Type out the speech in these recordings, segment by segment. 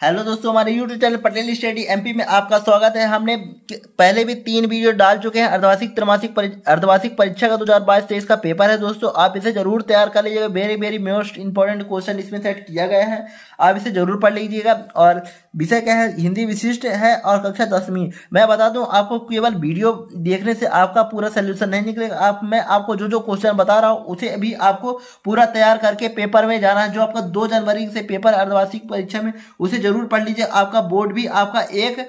Hello दोस्तों, हमारे YouTube channel Patel study MP में आपका स्वागत है। हमने पहले भी 3 वीडियो डाल चुके हैं। अर्धवार्षिक परीक्षा का 2022-23 का पेपर है दोस्तों, आप इसे जरूर तैयार कर लीजिएगा। Very very most important question इसमें सेट किया गया है, आप इसे जरूर पढ़ लीजिएगा। और विषय क्या है, हिंदी विशिष्ट है और कक्षा 10वीं। मैं बता दूं आपको, केवल वीडियो देखने से आपका पूरा सोल्यूशन नहीं निकलेगा। मैं आपको जो जो क्वेश्चन बता रहा हूँ उसे भी आपको पूरा तैयार करके पेपर में जाना है। जो आपका 2 जनवरी से पेपर अर्धवार्षिक परीक्षा में, उसे जरूर पढ़ लीजिए। आपका बोर्ड भी आपका 1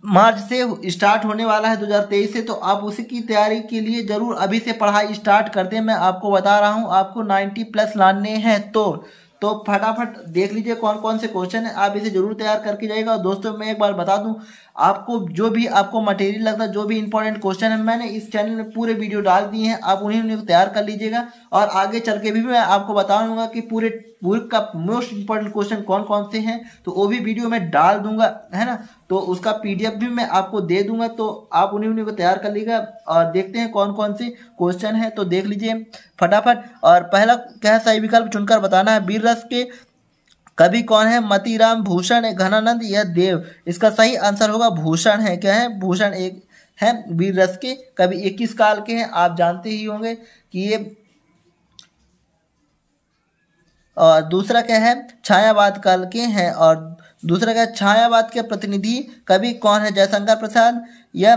मार्च से स्टार्ट होने वाला है 2023 से, तो आप उसी की तैयारी के लिए जरूर अभी से पढ़ाई स्टार्ट करते हैं। मैं आपको बता रहा हूं, आपको 90+ लाने हैं तो फटाफट देख लीजिए कौन कौन से क्वेश्चन है, आप इसे जरूर तैयार करके जाइएगा। और दोस्तों मैं एक बार बता दूं, आपको जो भी आपको मटेरियल लगता है, जो भी इंपॉर्टेंट क्वेश्चन है, मैंने इस चैनल में पूरे वीडियो डाल दिए हैं, आप उन्हीं को तैयार कर लीजिएगा। और आगे चल के भी मैं आपको बताऊंगा कि पूरे का मोस्ट इंपॉर्टेंट क्वेश्चन कौन कौन से हैं, तो वो भी वीडियो में डाल दूंगा, है ना। तो उसका पीडीएफ भी मैं आपको दे दूंगा, तो आप उन्हीं को तैयार कर लीजिएगा। और देखते हैं कौन कौन से क्वेश्चन है, तो देख लीजिए फटाफट। और पहला क्या है, सही विकल्प चुनकर बताना है। वीर रस के कवि कौन है? मतीराम, भूषण, घनानंद या देव? इसका सही आंसर होगा भूषण है। क्या है? भूषण एक है वीर रस के कवि। 21 काल के हैं, आप जानते ही होंगे कि ये। और दूसरा क्या है, छायावाद काल के हैं। और दूसरा क्या है, छायावाद के प्रतिनिधि कवि कौन है? जयशंकर प्रसाद या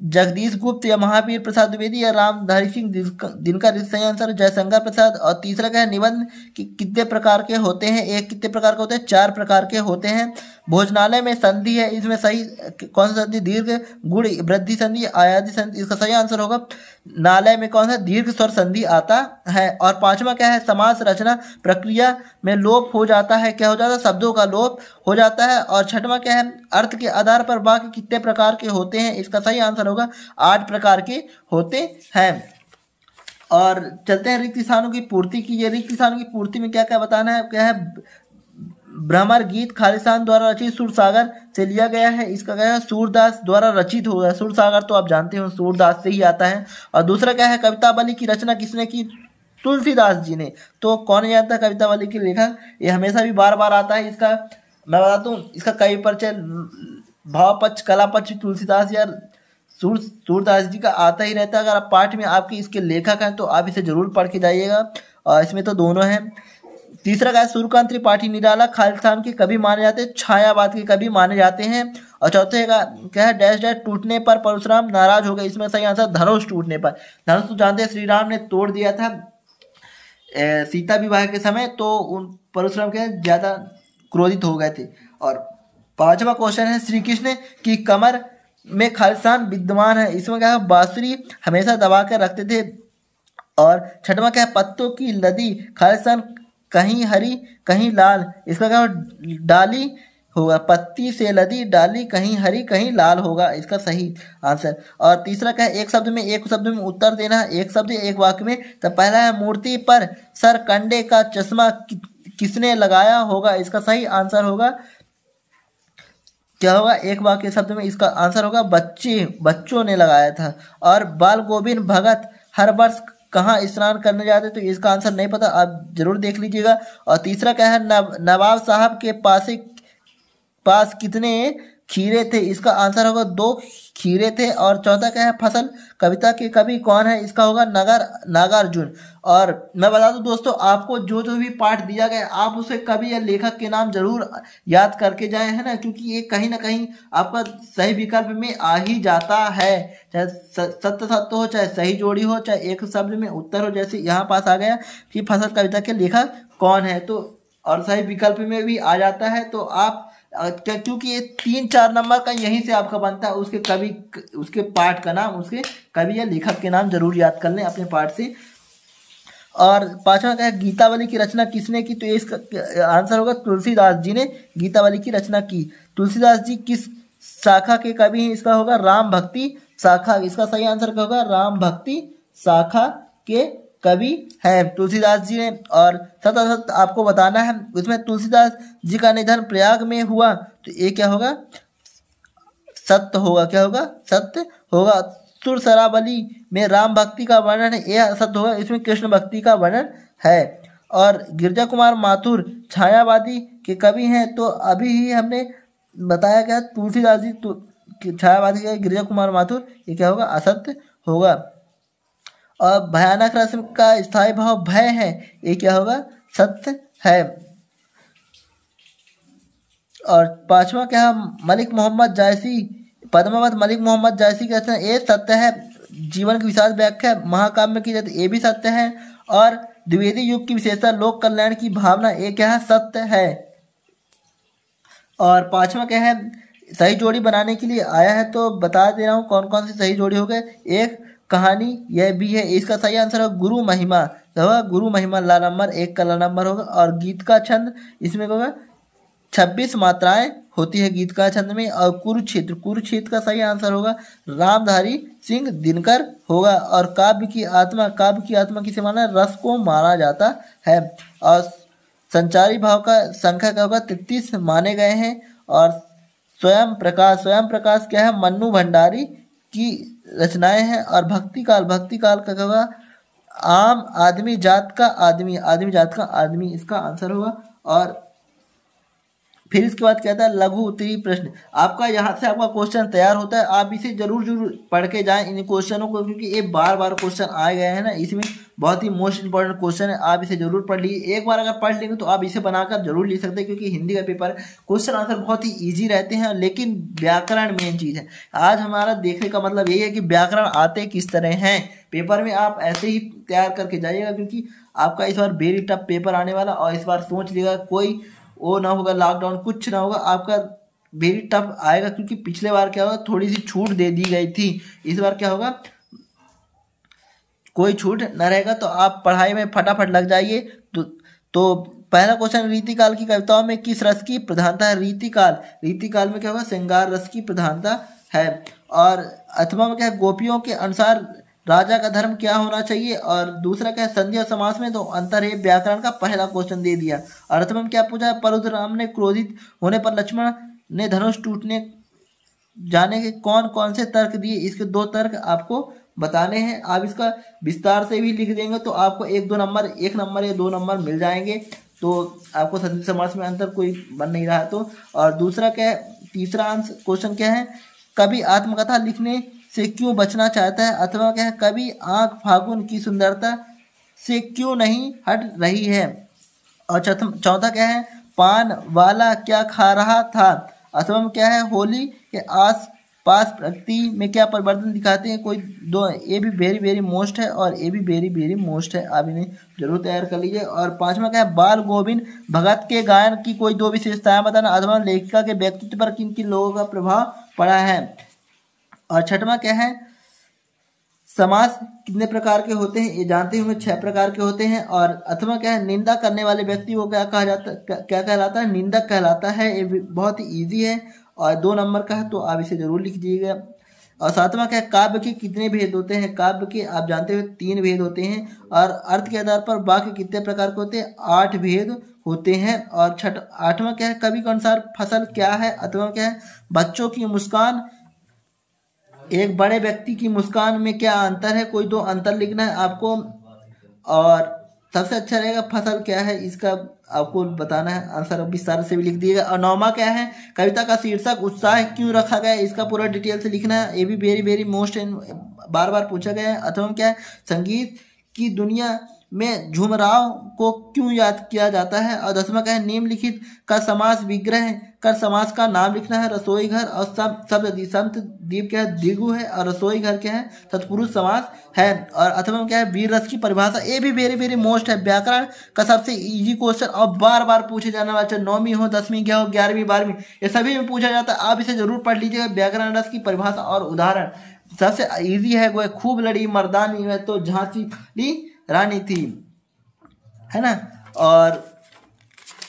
जगदीश गुप्त या महावीर प्रसाद द्विवेदी या रामधारी सिंह दिनकर? सही आंसर जयशंकर प्रसाद। और तीसरा क्या है, निबंध कितने प्रकार के होते हैं? कितने प्रकार के होते हैं? 4 प्रकार के होते हैं। भोजनालय में संधि है, इसमें सही कौन सा संधि? दीर्घ गुण वृद्धि संधि, आयादी संधि? इसका सही आंसर होगा नालय में कौन सा? दीर्घ स्वर संधि आता है। और 5वां क्या है, समास रचना प्रक्रिया में लोप हो जाता है। क्या हो जाता है? शब्दों का लोप हो जाता है। और 6वां क्या है, अर्थ के आधार पर वाक्य कितने प्रकार के होते हैं? इसका सही आंसर होगा 8 प्रकार के होते हैं। और चलते हैं रिक्त स्थानों की पूर्ति की। ये रिक्त स्थानों की पूर्ति में क्या क्या बताना है, क्या है? भ्रमर गीत खालिस्तान द्वारा रचित सूरसागर से लिया गया है। इसका क्या है, सूरदास द्वारा रचित हो गया। सूरसागर तो आप जानते हो सूरदास से ही आता है। और दूसरा क्या है, कवितावली की रचना किसने की? तुलसीदास जी ने। तो कौन जानता है कवितावली के लेखक? ये हमेशा भी बार बार आता है। इसका मैं बताता हूँ, इसका कई परिचय भाव पक्ष कला पक्ष तुलसीदास या सूरदास जी का आता ही रहता है। अगर आप पाठ में आपके इसके लेखक हैं तो आप इसे जरूर पढ़ के जाइएगा। और इसमें तो दोनों हैं। तीसरा क्या है, सूर्यकांत त्रिपाठी निराला खालिस्तान के कवि माने जाते हैं, छायावाद के कवि माने जाते हैं। और चौथे का क्या है, डैश डैश टूटने पर परशुराम नाराज हो गए? इसमें सही आंसर धनुष टूटने पर। धनुष तो जानते हैं, श्री राम ने तोड़ दिया था सीता विवाह के समय, तो उन परशुराम के ज्यादा क्रोधित हो गए थे। और 5वां क्वेश्चन है, श्री कृष्ण की कमर में खालिस्तान विद्यमान है। इसमें क्या है, बांसुरी हमेशा दबा कर रखते थे। और 6वां क्या है, पत्तों की लदी खालिस्तान कहीं हरी कहीं लाल? इसका क्या डाली होगा, पत्ती से लदी डाली कहीं हरी कहीं लाल होगा इसका सही आंसर। और तीसरा क्या है, एक शब्द में उत्तर देना, एक शब्द एक वाक्य में। तो पहला है, मूर्ति पर सर कंडे का चश्मा किसने लगाया होगा? इसका सही आंसर होगा क्या होगा, एक वाक्य शब्द में इसका आंसर होगा बच्चों ने लगाया था। और बाल गोविंद भगत हर वर्ष कहाँ स्नान करने जाते? तो इसका आंसर नहीं पता, आप जरूर देख लीजिएगा। और तीसरा क्या है, नवाब साहब के पास कितने खीरे थे? इसका आंसर होगा 2 खीरे थे। और चौथा क्या है, फसल कविता के कवि कौन है? इसका होगा नागार्जुन। और मैं बता दूं दोस्तों, आपको जो जो भी पाठ दिया गया, आप उसे कवि या लेखक के नाम जरूर याद करके जाए, है ना, क्योंकि ये कहीं ना कहीं आपका सही विकल्प में आ ही जाता है। चाहे सत्य हो, चाहे सही जोड़ी हो, चाहे एक शब्द में उत्तर हो। जैसे यहाँ पास आ गया कि फसल कविता के लेखक कौन है, तो और सही विकल्प में भी आ जाता है। तो आप क्योंकि ये 3-4 नंबर का यहीं से आपका बनता है, उसके कवि, उसके पाठ का नाम, उसके कवि या लेखक के नाम जरूर याद कर लें अपने पाठ से। और 5वां क्या है, गीतावली की रचना किसने की? तो इसका आंसर होगा तुलसीदास जी ने गीतावली की रचना की। तुलसीदास जी किस शाखा के कवि हैं? इसका होगा राम भक्ति शाखा। इसका सही आंसर क्या होगा, राम भक्ति शाखा के कवि है तुलसीदास जी ने। और सत आपको बताना है, उसमें तुलसीदास जी का निधन प्रयाग में हुआ, तो ये क्या होगा, सत्य होगा। क्या होगा, सत्य होगा। सुरसरावली में राम भक्ति का वर्णन है, यह सत्य होगा। इसमें कृष्ण भक्ति का वर्णन है। और गिरजा कुमार माथुर छायावादी के कवि हैं, तो अभी ही हमने बताया गया तुलसीदास जी छायावादी है, गिरजा कुमार माथुर ये क्या होगा, असत्य होगा। और भयानक रस्म का स्थायी भाव भय है, ये क्या होगा, सत्य है। और पांचवा क्या है, मलिक मोहम्मद जायसी पद्मावत मलिक मोहम्मद जायसी कहते हैं ये सत्य है। जीवन की विशाल व्याख्या महाकाव्य में की जाती है, ये भी सत्य है। और द्विवेदी युग की विशेषता लोक कल्याण की भावना, ये क्या है, सत्य है। और पांचवा क्या है, सही जोड़ी बनाने के लिए आया है, तो बता दे रहा हूँ कौन कौन सी सही जोड़ी हो गए। एक कहानी यह भी है, इसका सही आंसर होगा गुरु महिमा, तो होगा गुरु महिमा ला नंबर, एक का ला नंबर होगा। और गीत का छंद इसमें होगा 26 मात्राएं होती है गीत का छंद में। और कुरुक्षेत्र का सही आंसर होगा रामधारी सिंह दिनकर होगा। और काव्य की आत्मा किसे माना है, रस को माना जाता है। और संचारी भाव का संख्या क्या होगा, 33 माने गए हैं। और स्वयं प्रकाश क्या है, मन्नू भंडारी की रचनाएं हैं। और भक्ति काल का क्या होगा, आम आदमी जात का आदमी इसका आंसर होगा। और फिर इसके बाद कहता है लघु उत्तरीय प्रश्न, आपका यहाँ से आपका क्वेश्चन तैयार होता है, आप इसे जरूर पढ़ के जाएं इन क्वेश्चनों को, क्योंकि ये बार क्वेश्चन आए गए हैं ना, इसमें बहुत ही मोस्ट इंपॉर्टेंट क्वेश्चन है। आप इसे जरूर पढ़ लीजिए, एक बार अगर पढ़ लेंगे तो आप इसे बनाकर जरूर लिख सकते हैं, क्योंकि हिंदी का पेपर क्वेश्चन आंसर बहुत ही ईजी रहते हैं, लेकिन व्याकरण मेन चीज है। आज हमारा देखने का मतलब यही है कि व्याकरण आते किस तरह हैं पेपर में, आप ऐसे ही तैयार करके जाइएगा, क्योंकि आपका इस बार वेरी टफ पेपर आने वाला। और इस बार सोच लीजिएगा कोई वो ना होगा, लॉकडाउन कुछ ना होगा, आपका वेरी टफ आएगा, क्योंकि पिछले बार क्या होगा, थोड़ी सी छूट दे दी गई थी। इस बार क्या होगा, कोई छूट न रहेगा, तो आप पढ़ाई में फटाफट लग जाइए। तो पहला क्वेश्चन, रीतिकाल की कविताओं में किस रस की प्रधानता है। रीतिकाल में क्या होगा, श्रृंगार रस की प्रधानता है। और अथवा में क्या है, गोपियों के अनुसार राजा का धर्म क्या होना चाहिए। और दूसरा क्या है, संधि और समास में तो अंतर है, व्याकरण का पहला क्वेश्चन दे दिया। और अथवा में क्या पूछा, परशुराम ने क्रोधित होने पर लक्ष्मण ने धनुष टूटने जाने के कौन कौन से तर्क दिए, इसके 2 तर्क आपको बताने हैं। आप इसका विस्तार से भी लिख देंगे तो आपको 1 नंबर या 2 नंबर मिल जाएंगे। तो आपको संधि समास में अंतर कोई बन नहीं रहा तो। और दूसरा क्या है, तीसरा आंसर क्वेश्चन क्या है, कभी आत्मकथा लिखने से क्यों बचना चाहता है। अथवा क्या है, कभी आंख फागुन की सुंदरता से क्यों नहीं हट रही है। और चौथा क्या है, पान वाला क्या खा रहा था। अथवा में क्या है, होली के आस पास प्रकृति में क्या परिवर्तन दिखाते हैं। कोई 2, ये भी वेरी मोस्ट है और ये भी वेरी मोस्ट है, आप इन्हें जरूर तैयार कर लीजिए। और पांचवा क्या है, बाल गोविंद भगत के गायन की कोई 2 विशेषताएं बताना। अथवा लेखिका के व्यक्तित्व पर किन किन लोगों का प्रभाव पड़ा है। और छठवां क्या है, समास कितने प्रकार के होते हैं, ये जानते होंगे 6 प्रकार के होते हैं। और अथवा क्या है, निंदा करने वाले व्यक्ति को क्या कहलाता है, निंदक कहलाता है। ये बहुत ही ईजी है और 2 नंबर का है, तो आप इसे जरूर लिख दीजिएगा। और 7वां क्या है, काव्य के कितने भेद होते हैं। काव्य के आप जानते हो 3 भेद होते हैं। और अर्थ के आधार पर वाक्य कितने प्रकार के होते हैं, 8 भेद होते हैं। और 8वां क्या है, कवि के अनुसार फसल क्या है। अथवा क्या है, बच्चों की मुस्कान एक बड़े व्यक्ति की मुस्कान में क्या अंतर है, कोई 2 अंतर लिखना है आपको। और सबसे अच्छा रहेगा फसल क्या है, इसका आपको बताना है, आंसर विस्तार से भी लिख दिएगा। और 9वां क्या है, कविता का शीर्षक उत्साह क्यों रखा गया है, इसका पूरा डिटेल से लिखना है, ये भी वेरी मोस्ट बार पूछा गया है। अथवा क्या है, संगीत की दुनिया में झुमराव को क्यों याद किया जाता है। और 10वां क्या है, निम्नलिखित का समास विग्रह कर समास का नाम लिखना है। रसोई घर और संत दीप क्या है, दिगु है। और रसोई घर क्या है, तत्पुरुष समास है। और अथवा क्या है, वीर रस की परिभाषा, ये भी वेरी मोस्ट है, व्याकरण का सबसे इजी क्वेश्चन और बार पूछे जाने वाला, चाहे 9वीं हो 10वीं क्या हो 11वीं 12वीं, ये सभी में पूछा जाता है। आप इसे जरूर पढ़ लीजिएगा। व्याकरण रस की परिभाषा और उदाहरण सबसे इजी है, वो खूब लड़ी मर्दानी है तो झांसी रानी थी, है ना। और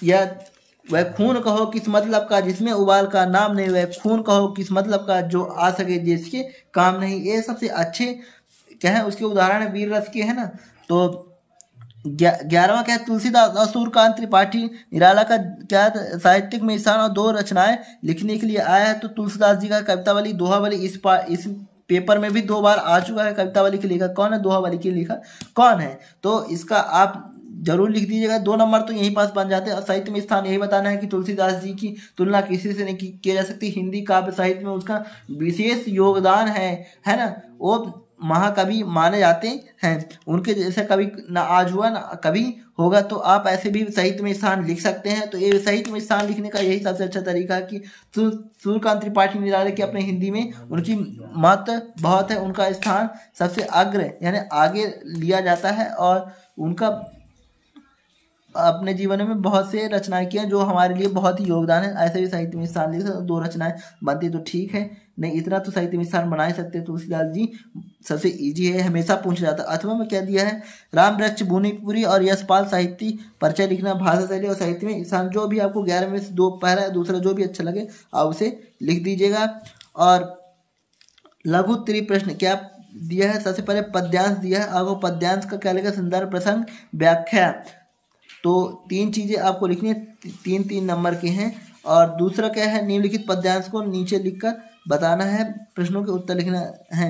यह वह खून कहो किस मतलब का जिसमें उबाल का नाम नहीं, वह खून कहो किस मतलब का जो आ सके जिसके काम नहीं, ये सबसे अच्छे क्या है, उसके उदाहरण वीर रस के, है ना। तो 11वां क्या है, तुलसीदास और सूर्यकांत त्रिपाठी निराला का क्या साहित्यिक में स्थान और 2 रचनाएं लिखने के लिए आया है। तो तुलसीदास जी का कवितावली दोहावली इस पेपर में भी 2 बार आ चुका है। कवितावली के लेखक कौन है, दोहावली के लेखक कौन है, तो इसका आप जरूर लिख दीजिएगा। 2 नंबर तो यहीं पास बन जाते हैं। और साहित्य में स्थान यही बताना है कि तुलसीदास जी की तुलना किसी से नहीं की जा सकती। हिंदी काव्य साहित्य में उसका विशेष योगदान है ना। वो महाकवि माने जाते हैं। उनके जैसा कवि ना आज हुआ ना कभी होगा। तो आप ऐसे भी साहित्य में स्थान लिख सकते हैं। तो ये साहित्य में स्थान लिखने का यही सबसे अच्छा तरीका है कि सूर्यकांत त्रिपाठी निराले के अपने हिंदी में उनकी महत्व बहुत है। उनका स्थान सबसे अग्र यानी आगे लिया जाता है। और उनका अपने जीवन में बहुत से रचनाएं की हैं जो हमारे लिए बहुत ही योगदान है। ऐसे भी साहित्य में स्थान लिख सकते। 2 रचनाएं बनती तो ठीक है, नहीं इतना तो साहित्य में स्थान बना ही सकते हैं। तुलसीदास जी सबसे इजी है, हमेशा पूछा जाता है। अथवा में क्या दिया है, राम वृक्ष भुवनेपुरी और यशपाल साहित्य परिचय लिखना, भाषा शैली और साहित्य में स्थान। जो भी आपको 11 में से 2 पहला दूसरा जो भी अच्छा लगे आप उसे लिख दीजिएगा। और लघु त्रि प्रश्न क्या दिया है, सबसे पहले पद्यांश दिया है। आपको पद्यांश का क्या लिखा, संदर्भ प्रसंग व्याख्या। तो 3 चीज़ें आपको लिखनी है, 3-3 नंबर के हैं। और दूसरा क्या है, निम्नलिखित पद्यांश को नीचे लिखकर बताना है, प्रश्नों के उत्तर लिखना है।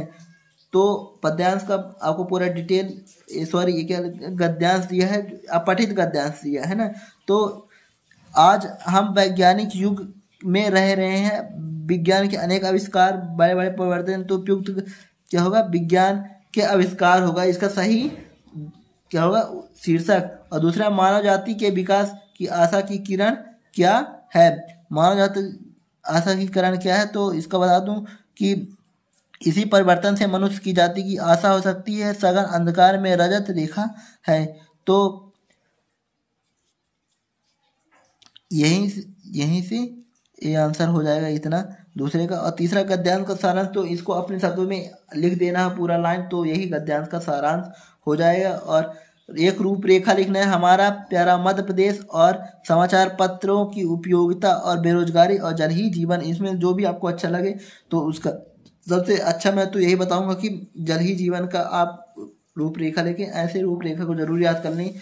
तो पद्यांश का आपको पूरा डिटेल ये क्या गद्यांश दिया है, अपठित गद्यांश दिया है ना। तो आज हम वैज्ञानिक युग में रह रहे हैं। विज्ञान के अनेक आविष्कार, बड़े बड़े परिवर्तन। तो उपयुक्त क्या होगा, विज्ञान के आविष्कार होगा इसका सही क्या होगा शीर्षक। और दूसरा, मानव जाति के विकास की आशा की किरण क्या है। मानव जाति आशा की किरण क्या है, तो इसका बता दूं कि इसी परिवर्तन से मनुष्य की जाति की आशा हो सकती है। सघन अंधकार में रजत रेखा है। तो यहीं से ये आंसर हो जाएगा इतना दूसरे का। और तीसरा, गद्यांश का सारांश। तो इसको अपने शब्दों में लिख देना है पूरा लाइन। तो यही गद्यांश का सारांश हो जाएगा। और एक रूपरेखा लिखना है, हमारा प्यारा मध्य प्रदेश और समाचार पत्रों की उपयोगिता और बेरोजगारी और जल ही जीवन। इसमें जो भी आपको अच्छा लगे तो उसका सबसे अच्छा मैं तो यही बताऊंगा कि जल ही जीवन का आप रूपरेखा लेके ऐसे रूपरेखा को जरूर याद कर लें।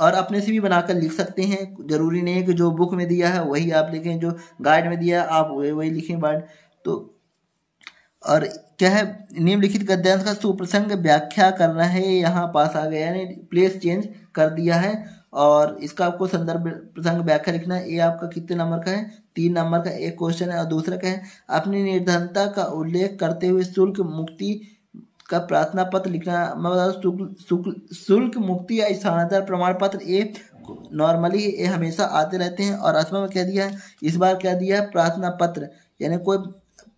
और अपने से भी बनाकर लिख सकते हैं। जरूरी नहीं है कि जो बुक में दिया है वही आप लिखें, जो गाइड में दिया है आप वही लिखें वर्ड। तो और क्या है, निम्नलिखित गद्यांश का सुप्रसंग व्याख्या करना है। यहाँ पास आ गया यानी प्लेस चेंज कर दिया है। और इसका आपको संदर्भ प्रसंग व्याख्या लिखना है। ये आपका कितने नंबर का है, 3 नंबर का एक क्वेश्चन है। और दूसरा क्या है, अपनी निर्धनता का उल्लेख करते हुए शुल्क मुक्ति का प्रार्थना पत्र लिखना। मैं बता दूं, शुल्क मुक्ति या स्थानांतरण प्रमाण पत्र ये नॉर्मली ये हमेशा आते रहते हैं। और अथवा में क्या दिया है, इस बार क्या दिया है, प्रार्थना पत्र यानी कोई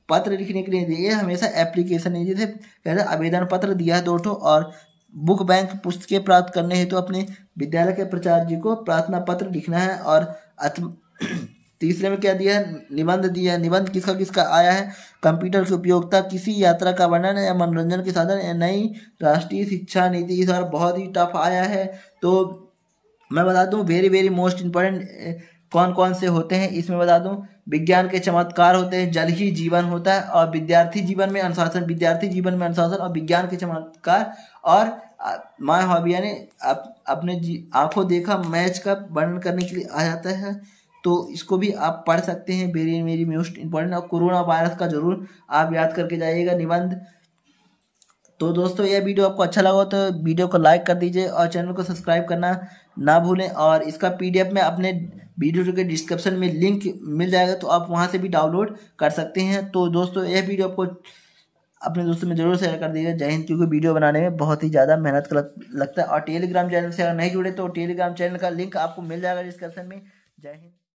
पत्र लिखने के लिए दिए, हमेशा एप्लीकेशन है। जैसे कहते हैं आवेदन पत्र दिया है 2 ठो। और बुक बैंक पुस्तकें प्राप्त करने हेतु तो अपने विद्यालय के प्राचार्य जी को प्रार्थना पत्र लिखना है। और तीसरे में क्या दिया है, निबंध दिया है। निबंध किसका किसका आया है, कंप्यूटर की उपयोगिता, किसी यात्रा का वर्णन या मनोरंजन के साधन या नई राष्ट्रीय शिक्षा नीति। इस बार बहुत ही टफ आया है। तो मैं बता दूं वेरी वेरी मोस्ट इम्पोर्टेंट कौन कौन से होते हैं इसमें बता दूं। विज्ञान के चमत्कार होते हैं, जल ही जीवन होता है, और विद्यार्थी जीवन में अनुशासन और विज्ञान के चमत्कार। और माय हॉबी यानी अपने आंखों देखा मैच का वर्णन करने के लिए आ जाता है। तो इसको भी आप पढ़ सकते हैं, वेरी वेरी मोस्ट इम्पोर्टेंट। और कोरोना वायरस का जरूर आप याद करके जाइएगा निबंध। तो दोस्तों यह वीडियो आपको अच्छा लगा तो वीडियो को लाइक कर दीजिए और चैनल को सब्सक्राइब करना ना भूलें। और इसका PDF में अपने वीडियो के डिस्क्रिप्शन में लिंक मिल जाएगा, तो आप वहां से भी डाउनलोड कर सकते हैं। तो दोस्तों यह वीडियो आपको अपने दोस्तों में जरूर शेयर कर दीजिएगा। जय हिंद। क्योंकि वीडियो बनाने में बहुत ही ज़्यादा मेहनत लगता है। और टेलीग्राम चैनल से अगर नहीं जुड़े तो टेलीग्राम चैनल का लिंक आपको मिल जाएगा डिस्क्रिप्शन में। जय हिंद।